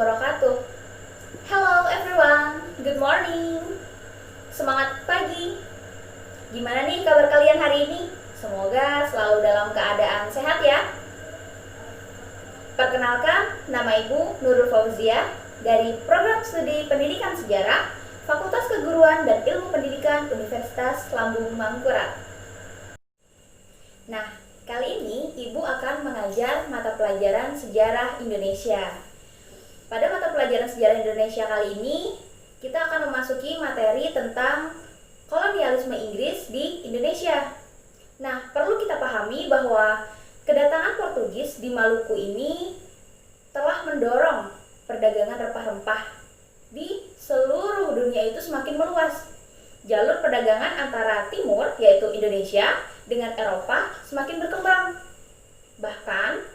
wabarakatuh. Hello everyone, good morning. Semangat pagi. Gimana nih kabar kalian hari ini? Semoga selalu dalam keadaan sehat ya. Perkenalkan, nama Ibu Nurul Fauzia dari Program Studi Pendidikan Sejarah, Fakultas Keguruan dan Ilmu Pendidikan Universitas Lambung Mangkurat. Nah, kali ini Ibu akan mengajar mata pelajaran Sejarah Indonesia. Pada mata pelajaran Sejarah Indonesia kali ini, kita akan memasuki materi tentang kolonialisme Inggris di Indonesia. Nah, perlu kita pahami bahwa kedatangan Portugis di Maluku ini telah mendorong perdagangan rempah-rempah di seluruh dunia itu semakin meluas. Jalur perdagangan antara timur, yaitu Indonesia, dengan Eropa semakin berkembang. Bahkan,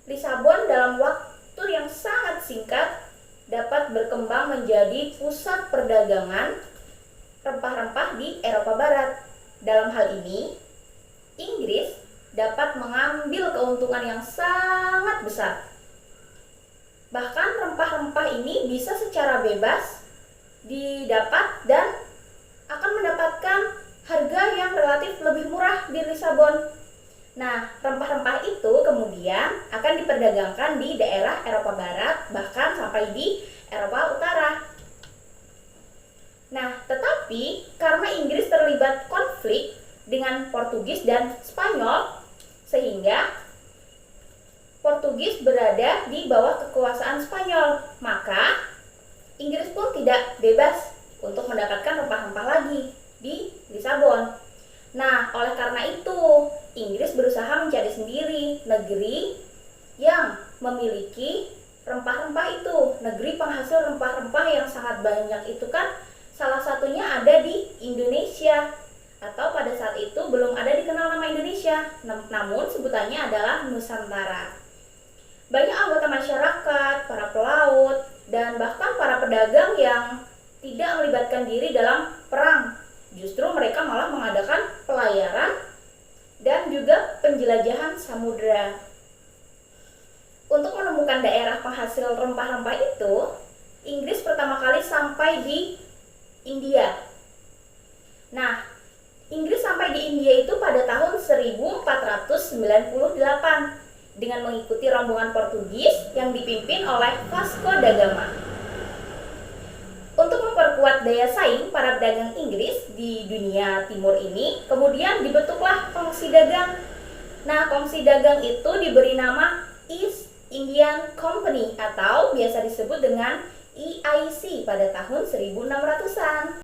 Lisabon dalam waktu yang sangat singkat dapat berkembang menjadi pusat perdagangan rempah-rempah di Eropa Barat. Dalam hal ini, Inggris dapat mengambil keuntungan yang sangat besar. Bahkan rempah-rempah ini bisa secara bebas didapat dan akan mendapatkan harga yang relatif lebih murah di Lisabon. Nah, rempah-rempah itu kemudian akan diperdagangkan di daerah Eropa Barat, bahkan sampai di Eropa Utara. Nah, tetapi karena Inggris terlibat konflik dengan Portugis dan Spanyol, sehingga Portugis berada di bawah kekuasaan Spanyol, maka Inggris pun tidak bebas untuk mendapatkan rempah-rempah lagi di Lisabon. Nah, oleh karena itu, Inggris berusaha mencari sendiri negeri yang memiliki rempah-rempah itu. Negeri penghasil rempah-rempah yang sangat banyak itu kan salah satunya ada di Indonesia. Atau pada saat itu belum ada dikenal nama Indonesia, namun sebutannya adalah Nusantara. Banyak anggota masyarakat, para pelaut, dan bahkan para pedagang yang tidak melibatkan diri dalam perang. Justru mereka malah mengadakan pelayaran dan juga penjelajahan samudera. Untuk menemukan daerah penghasil rempah-rempah itu, Inggris pertama kali sampai di India. Nah, Inggris sampai di India itu pada tahun 1498 dengan mengikuti rombongan Portugis yang dipimpin oleh Vasco da Gama. Untuk memperkuat daya saing para pedagang Inggris di dunia timur ini, kemudian dibentuklah kongsi dagang. Nah, kongsi dagang itu diberi nama East Indian Company atau biasa disebut dengan EIC pada tahun 1600-an.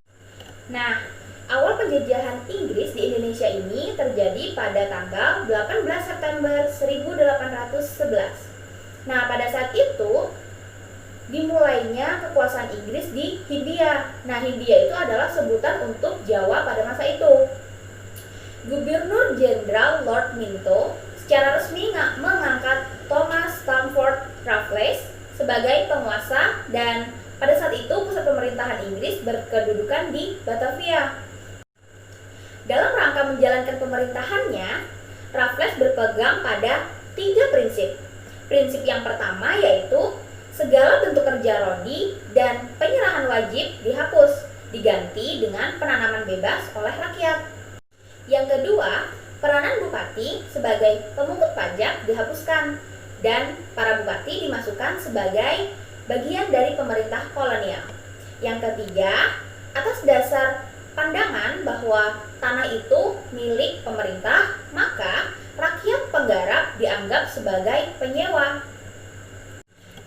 Nah, awal penjajahan Inggris di Indonesia ini terjadi pada tanggal 18 September 1811. Nah, pada saat itu dimulainya kekuasaan Inggris di Hindia. Nah, Hindia itu adalah sebutan untuk Jawa pada masa itu. Gubernur Jenderal Lord Minto secara resmi mengangkat Thomas Stamford Raffles sebagai penguasa, dan pada saat itu pusat pemerintahan Inggris berkedudukan di Batavia. Dalam rangka menjalankan pemerintahannya, Raffles berpegang pada 3 prinsip. Prinsip yang pertama yaitu segala bentuk kerja rodi dan penyerahan wajib dihapus, diganti dengan penanaman bebas oleh rakyat. Yang kedua, peranan bupati sebagai pemungut pajak dihapuskan dan para bupati dimasukkan sebagai bagian dari pemerintah kolonial. Yang ketiga, atas dasar pandangan bahwa tanah itu milik pemerintah, maka rakyat penggarap dianggap sebagai penyewa.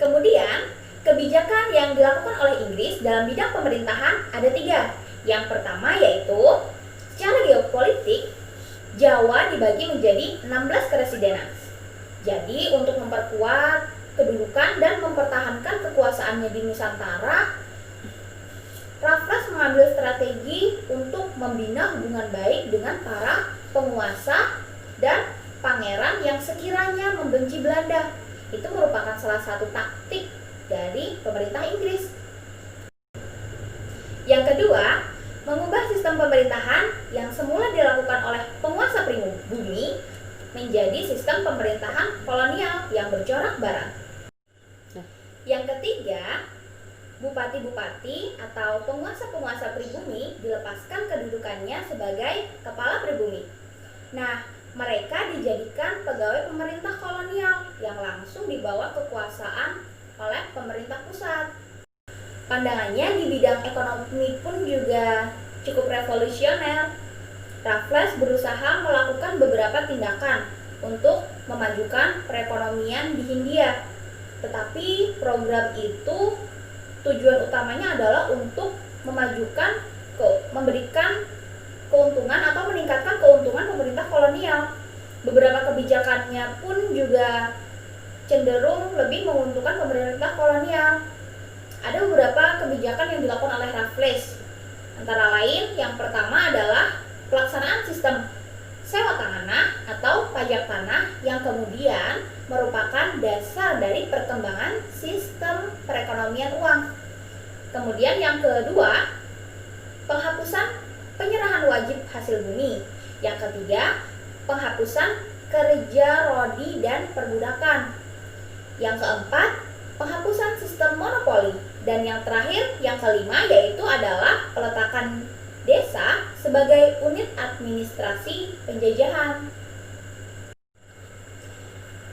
Kemudian, kebijakan yang dilakukan oleh Inggris dalam bidang pemerintahan ada 3. Yang pertama yaitu, secara geopolitik, Jawa dibagi menjadi 16 keresidenan. Jadi, untuk memperkuat kedudukan dan mempertahankan kekuasaannya di Nusantara, Raffles mengambil strategi untuk membina hubungan baik dengan para penguasa dan pangeran yang sekiranya membenci Belanda. Itu merupakan salah satu taktik dari pemerintah Inggris. Yang kedua, mengubah sistem pemerintahan yang semula dilakukan oleh penguasa pribumi menjadi sistem pemerintahan kolonial yang bercorak barat. Yang ketiga, bupati-bupati atau penguasa-penguasa pribumi dilepaskan kedudukannya sebagai kepala pribumi. Nah, mereka dijadikan pegawai pemerintah kolonial yang langsung dibawa kekuasaan oleh pemerintah pusat. Pandangannya di bidang ekonomi pun juga cukup revolusioner. Raffles berusaha melakukan beberapa tindakan untuk memajukan perekonomian di Hindia. Tetapi program itu tujuan utamanya adalah untuk memberikan keuntungan atau meningkatkan keuntungan pemerintah kolonial. Beberapa kebijakannya pun juga cenderung lebih menguntungkan pemerintah kolonial. Ada beberapa kebijakan yang dilakukan oleh Raffles. Antara lain, yang pertama adalah pelaksanaan sistem sewa tanah atau pajak tanah yang kemudian merupakan dasar dari perkembangan sistem perekonomian uang. Kemudian yang kedua, penghapusan penyerahan wajib hasil bumi. Yang ketiga, penghapusan kerja rodi dan perbudakan. Yang keempat, penghapusan sistem monopoli. Dan yang terakhir, yang kelima, yaitu adalah peletakan desa sebagai unit administrasi penjajahan.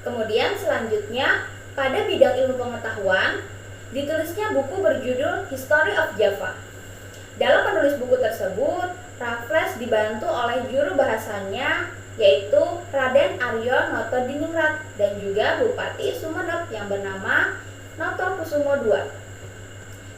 Kemudian selanjutnya, pada bidang ilmu pengetahuan, ditulisnya buku berjudul History of Java. Dalam menulis buku tersebut, Raffles dibantu oleh juru bahasanya, yaitu Raden Aryo Notodiningrat dan juga Bupati Sumenep yang bernama Notokusumo II.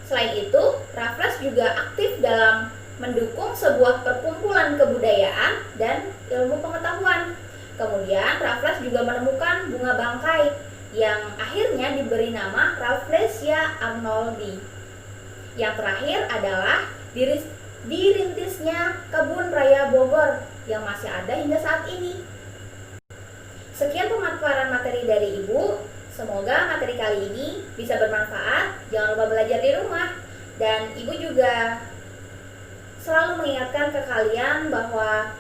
Selain itu, Raffles juga aktif dalam mendukung sebuah perkumpulan kebudayaan dan ilmu pengetahuan. Kemudian, Raffles juga menemukan bunga bangkai yang akhirnya diberi nama Rafflesia arnoldii. Yang terakhir adalah dirintisnya Kebun Raya Bogor yang masih ada hingga saat ini. Sekian pemaparan materi dari Ibu. Semoga materi kali ini bisa bermanfaat. Jangan lupa belajar di rumah. Dan Ibu juga selalu mengingatkan ke kalian bahwa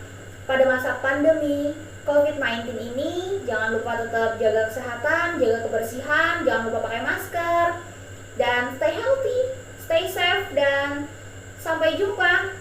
pada masa pandemi COVID-19 ini, jangan lupa tetap jaga kesehatan, jaga kebersihan, jangan lupa pakai masker, dan stay healthy, stay safe, dan sampai jumpa.